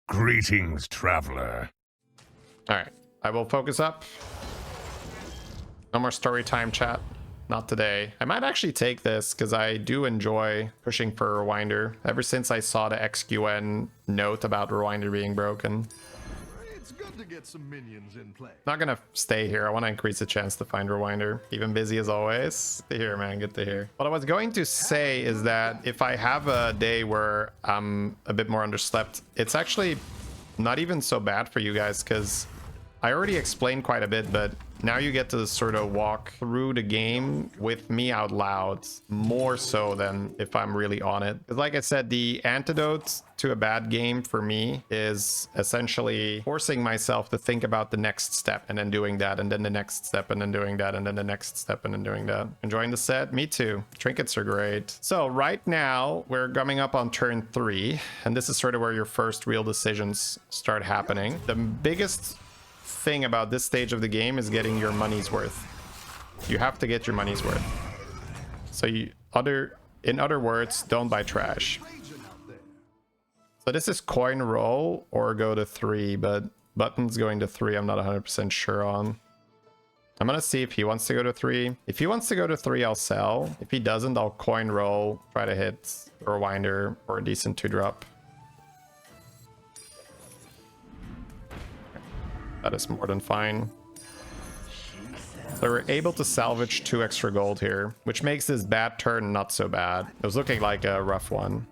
Greetings, traveler. All right, I will focus up. No more story time, chat. Not today. I might actually take this because I do enjoy pushing for Rewinder ever since I saw the XQN note about Rewinder being broken. It's good to get some minions in play. Not gonna stay here. I want to increase the chance to find Rewinder. Even busy as always. Good to hear, man. Good to hear. What I was going to say is that if I have a day where I'm a bit more underslept, it's actually not even so bad for you guys because I already explained quite a bit, but now you get to sort of walk through the game with me out loud more so than if I'm really on it. Because like I said, the antidote to a bad game for me is essentially forcing myself to think about the next step and then doing that and then the next step and then doing that and then the next step and then doing that. Enjoying the set? Me too. Trinkets are great. So right now we're coming up on turn 3 and this is sort of where your first real decisions start happening. The biggest thing about this stage of the game is getting your money's worth. You have to get your money's worth. So in other words, don't buy trash. So this is coin roll or go to 3, but Button's going to 3 I'm not 100% sure on. I'm gonna see if he wants to go to 3. If he wants to go to 3, I'll sell. If he doesn't, I'll coin roll, try to hit a Rewinder or a decent 2-drop. That is more than fine. So we're able to salvage 2 extra gold here, which makes this bad turn not so bad. It was looking like a rough one,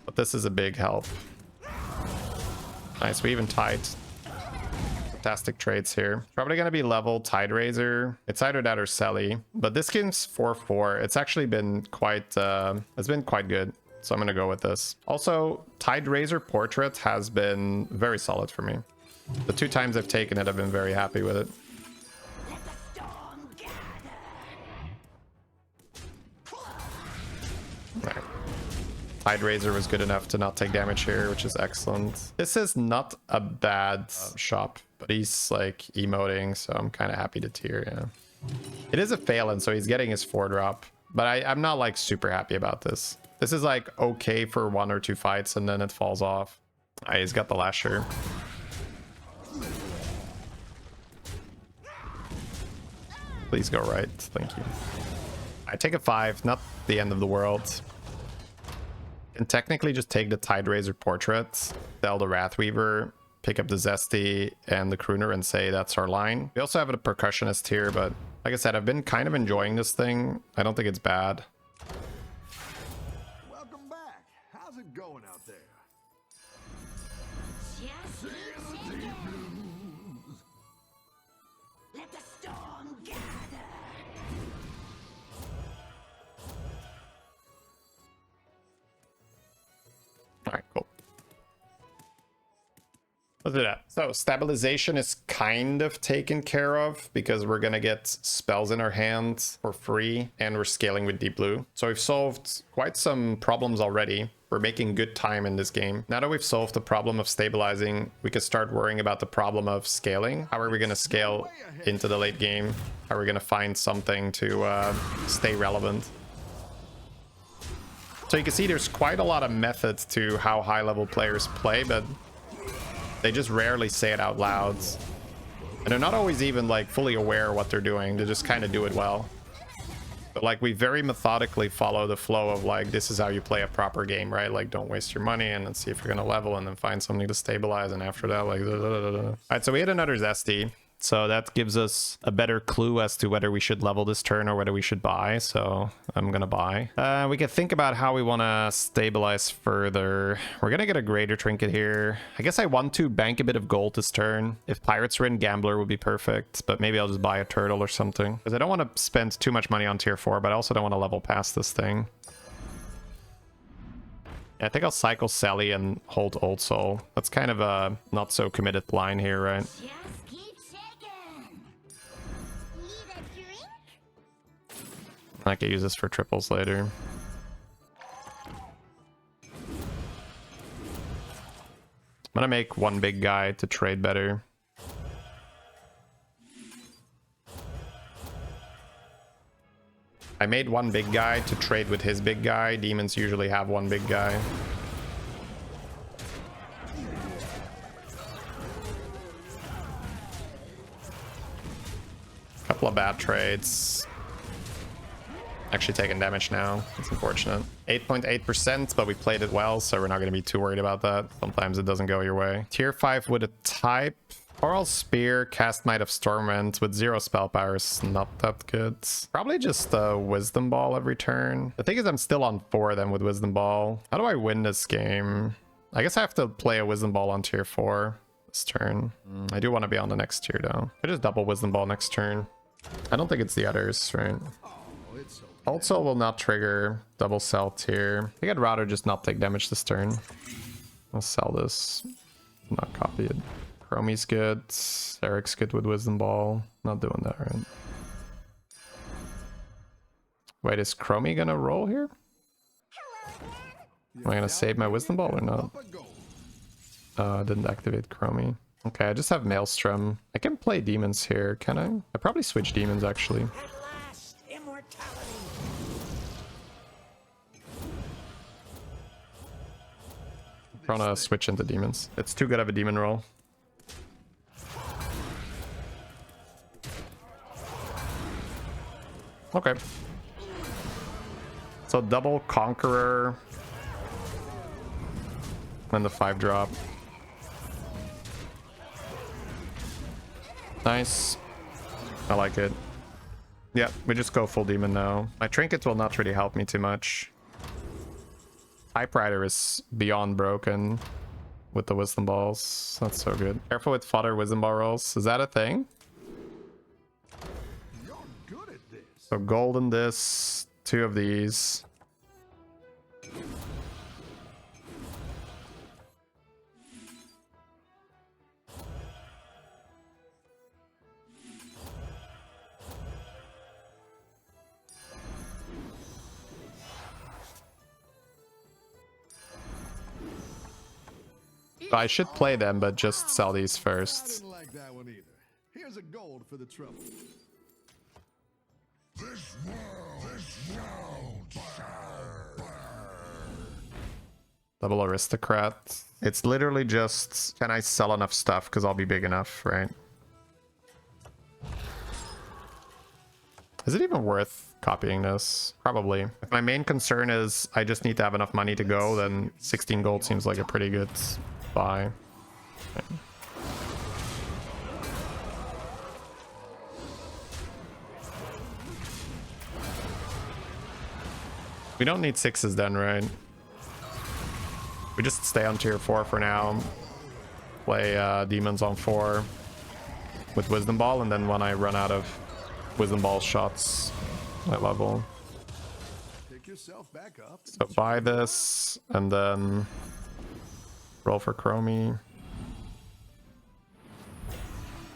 but this is a big help. Nice, we even tied. Fantastic trades here. Probably going to be level Tide Razor. It's either that or Selly, but this game's 4-4. It's actually been quite, it's been quite good. So I'm going to go with this. Also, Tide Razor Portrait has been very solid for me. The 2 times I've taken it, I've been very happy with it. Right. Tide Razor was good enough to not take damage here, which is excellent. This is not a bad shop, but he's like emoting, so I'm kind of happy to tier, yeah. It is a Phelan, so he's getting his 4-drop, but I'm not like super happy about this. This is like okay for 1 or 2 fights, and then it falls off. He's got the Lasher. Please go right. Thank you. I take a 5, not the end of the world. Can technically just take the Tide Razor Portrait, sell the Wrathweaver, pick up the Zesty and the Crooner and say that's our line. We also have a Percussionist here, but like I said, I've been kind of enjoying this thing. I don't think it's bad. Welcome back. How's it going out there? Let the storm gather. All right, cool. Let's do that. So stabilization is kind of taken care of because we're gonna get spells in our hands for free and we're scaling with Deep Blue. So we've solved quite some problems already. We're making good time in this game. Now that we've solved the problem of stabilizing, we can start worrying about the problem of scaling. How are we gonna scale into the late game? How are we gonna find something to stay relevant? So you can see there's quite a lot of methods to how high-level players play, but they just rarely say it out loud. And they're not always even like fully aware of what they're doing. They just kind of do it well. But like we very methodically follow the flow of like, this is how you play a proper game, right? Like don't waste your money and then see if you're going to level and then find something to stabilize. And after that, like, All right, so we had another Zesty. So that gives us a better clue as to whether we should level this turn or whether we should buy. So I'm going to buy. We can think about how we want to stabilize further. We're going to get a greater trinket here. I guess I want to bank a bit of gold this turn. If Pirates were in, Gambler would be perfect. But maybe I'll just buy a turtle or something. Because I don't want to spend too much money on tier 4, but I also don't want to level past this thing. I think I'll cycle Sally and hold Old Soul. That's kind of a not so committed line here, right? Just keep shaking. Need a drink? I could use this for triples later. I'm gonna make one big guy to trade better. I made one big guy to trade with his big guy. Demons usually have one big guy. Couple of bad trades. Actually taking damage now. It's unfortunate. 8.8%, but we played it well, so we're not going to be too worried about that. Sometimes it doesn't go your way. Tier 5 with a type. Oral Spear, cast Might of Stormwind with 0 spell power is not that good. Probably just a Wisdom Ball every turn. The thing is I'm still on 4 then with Wisdom Ball. How do I win this game? I guess I have to play a Wisdom Ball on tier 4 this turn. I do want to be on the next tier though. I just double Wisdom Ball next turn. I don't think it's the others, right? Also will not trigger double sell tier. I think I'd rather just not take damage this turn. I'll sell this. Not copy it. Chromie's good. Eric's good with Wisdom Ball. Not doing that, right? Wait, is Chromie gonna roll here? Am I gonna save my Wisdom Ball or not? Didn't activate Chromie. Okay, I just have Maelstrom. I can play demons here, can I? I probably switch demons actually. I'm trying to switch into demons. It's too good of a demon roll. Okay. So double Conqueror. And the 5-drop. Nice. I like it. Yeah, we just go full demon now. My Trinket will not really help me too much. Typewriter is beyond broken with the Wisdom Balls. That's so good. Careful with fodder Wisdom Ball rolls. Is that a thing? You're good at this. So gold in this, 2 of these. I should play them, but just sell these I first. didn't like that one either. Here's a gold for the trouble. Double Aristocrat. It's literally just, can I sell enough stuff? Because I'll be big enough, right? Is it even worth copying this? Probably. If my main concern is I just need to have enough money to go, then 16 gold seems like a pretty good buy. Okay. We don't need 6s then, right? We just stay on tier 4 for now. Play demons on 4 with Wisdom Ball, and then when I run out of Wisdom Ball shots at level. Pick yourself back up. So buy this, and then roll for Chromie.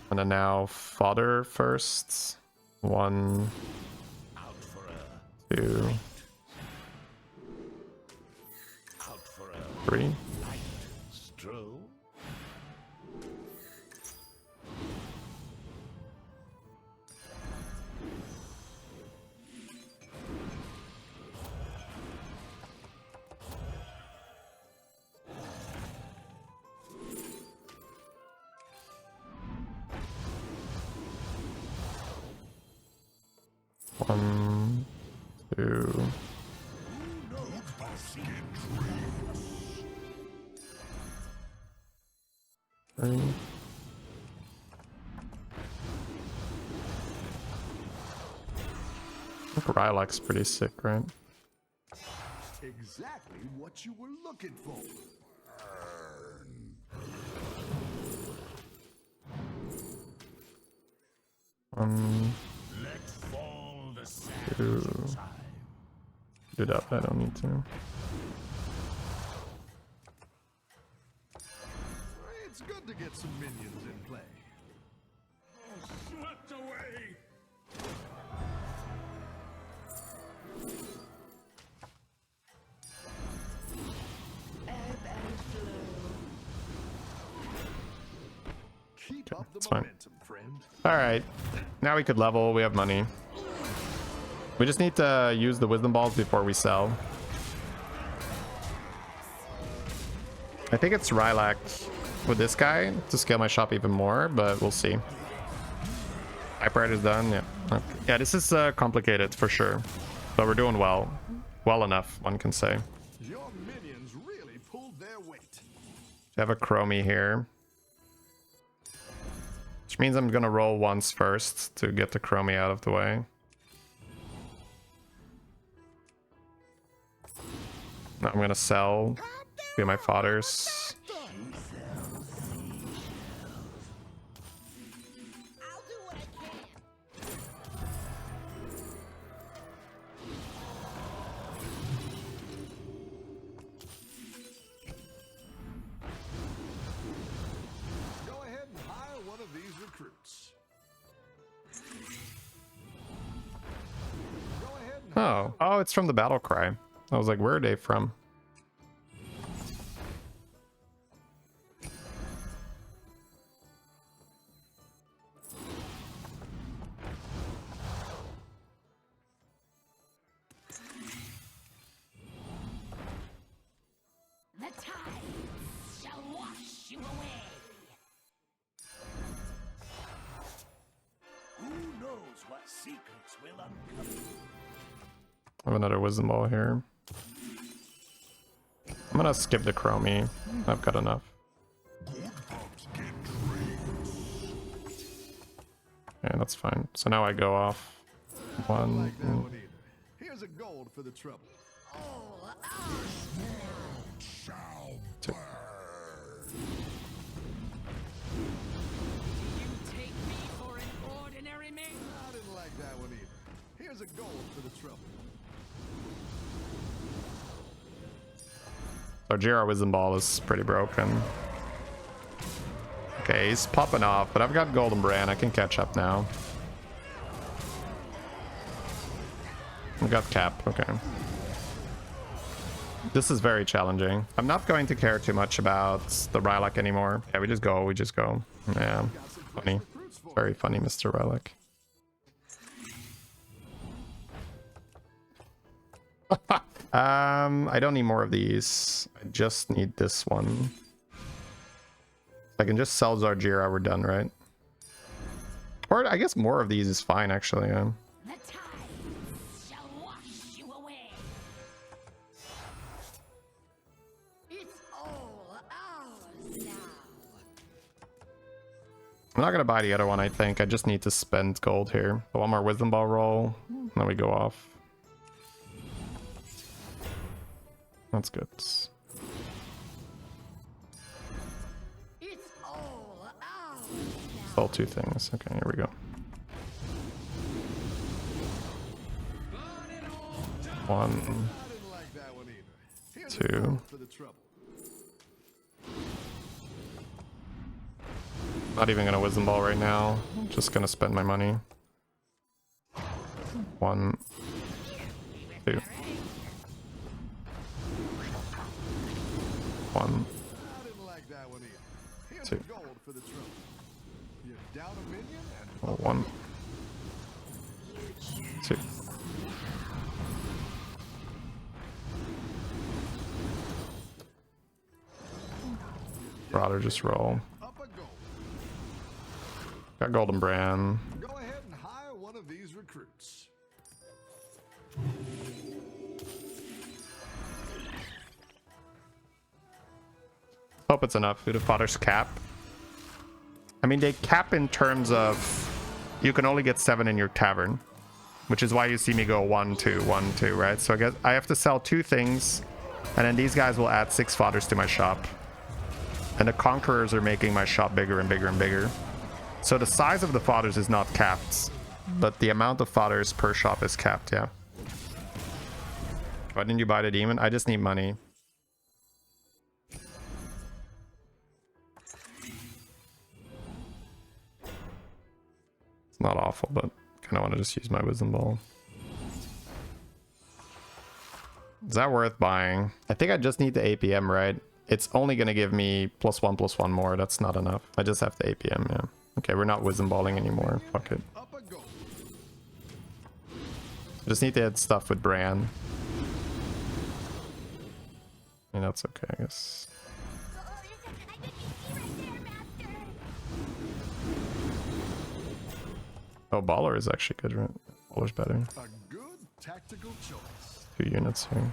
And then now fodder first. 1, 2, 3. One, 2, 3. I think Rylak's pretty sick, right? Exactly what you were looking for. One, 2. Do that, I don't need to. It's good to get some minions in play. Swept away! Keep up the fine. momentum, friend. Alright, now we could level, we have money. We just need to use the Wisdom Balls before we sell. I think it's Rylak with this guy to scale my shop even more, but we'll see. I Hyperite is done, yeah. Okay. Yeah, this is complicated for sure. But we're doing well. Well enough, one can say. Your minions really pulled their weight. I have a Chromie here. Which means I'm gonna roll once first to get the Chromie out of the way. Now I'm gonna sell. Be my fodders. I'll do what I can. Go ahead and hire one of these recruits. Go ahead and Oh, it's from the battle cry. I was like, where are they from? The tide shall wash you away. who knows what secrets will uncover. I have another Wisdomball here. I'm gonna skip the Chromie. I've got enough. Yeah, that's fine. So now I go off. One. Like that one either. Here's a gold for the trouble. Two. You take me for an ordinary man? I didn't like that one either. Here's a gold for the trouble. So Jira Wisdomball is pretty broken. Okay, he's popping off, but I've got Golden Brand. I can catch up now. I've got Cap, okay. This is very challenging. I'm not going to care too much about the Rylak anymore. Yeah, we just go. Yeah, funny. Very funny, Mr. Rylak. I don't need more of these. I just need this one. I can just sell Zarjira, we're done, right? Or I guess more of these is fine, actually. Yeah. The tide shall wash you away. It's all ours now. I'm not gonna buy the other one, I think. I just need to spend gold here. One more Wisdomball roll, and then we go off. That's good. It's all ours now. Sell two things. Okay, here we go. One, I didn't like that one either. Here's a two. gold for the trouble. Not even gonna Wisdomball right now. Just gonna spend my money. One, two. One, I didn't like that one either. Here's two. a gold for the trouble. You're down a minion and Oh, one, two. Rather just roll. up a gold. Got Golden Brand. Go ahead and hire one of these recruits. Hope it's enough. Do the fathers cap? I mean, they cap in terms of you can only get 7 in your tavern, which is why you see me go 1, 2, 1, 2, right? So I guess I have to sell 2 things, and then these guys will add 6 fathers to my shop. And the conquerors are making my shop bigger and bigger and bigger. So the size of the fathers is not capped, but the amount of fathers per shop is capped, yeah. Why didn't you buy the demon? I just need money. It's not awful, but kind of want to just use my Wisdomball. Is that worth buying? I think I just need the APM, right? It's only going to give me +1/+1 more. That's not enough. I just have the APM, yeah. Okay, we're not Wisdomballing anymore. Fuck it. Up a gold. I just need to add stuff with Bran. I mean, that's okay, I guess. Oh, I didn't see right there, Master. Oh, Baller is actually good, right? Baller's better. A good tactical choice. 2 units here.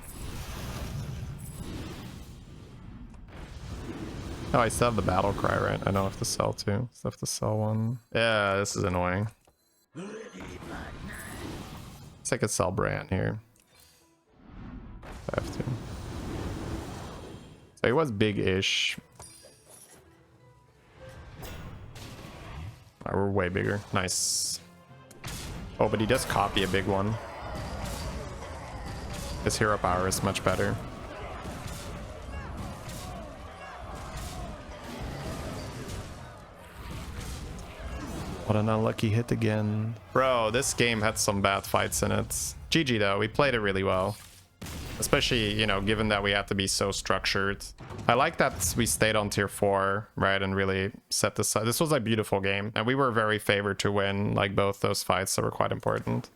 Oh, I still have the battle cry, right? I don't have to sell two. Still have to sell one. Yeah, this is annoying. Let's take a sell Bran here. I have to. So he was big-ish. Alright, we're way bigger. Nice. Oh, but he does copy a big one. His hero power is much better. What an unlucky hit again. Bro, this game had some bad fights in it. GG though, we played it really well. Especially, you know, given that we had to be so structured. I like that we stayed on tier 4, right, and really set this up. This was a beautiful game, and we were very favored to win, like, both those fights that were quite important.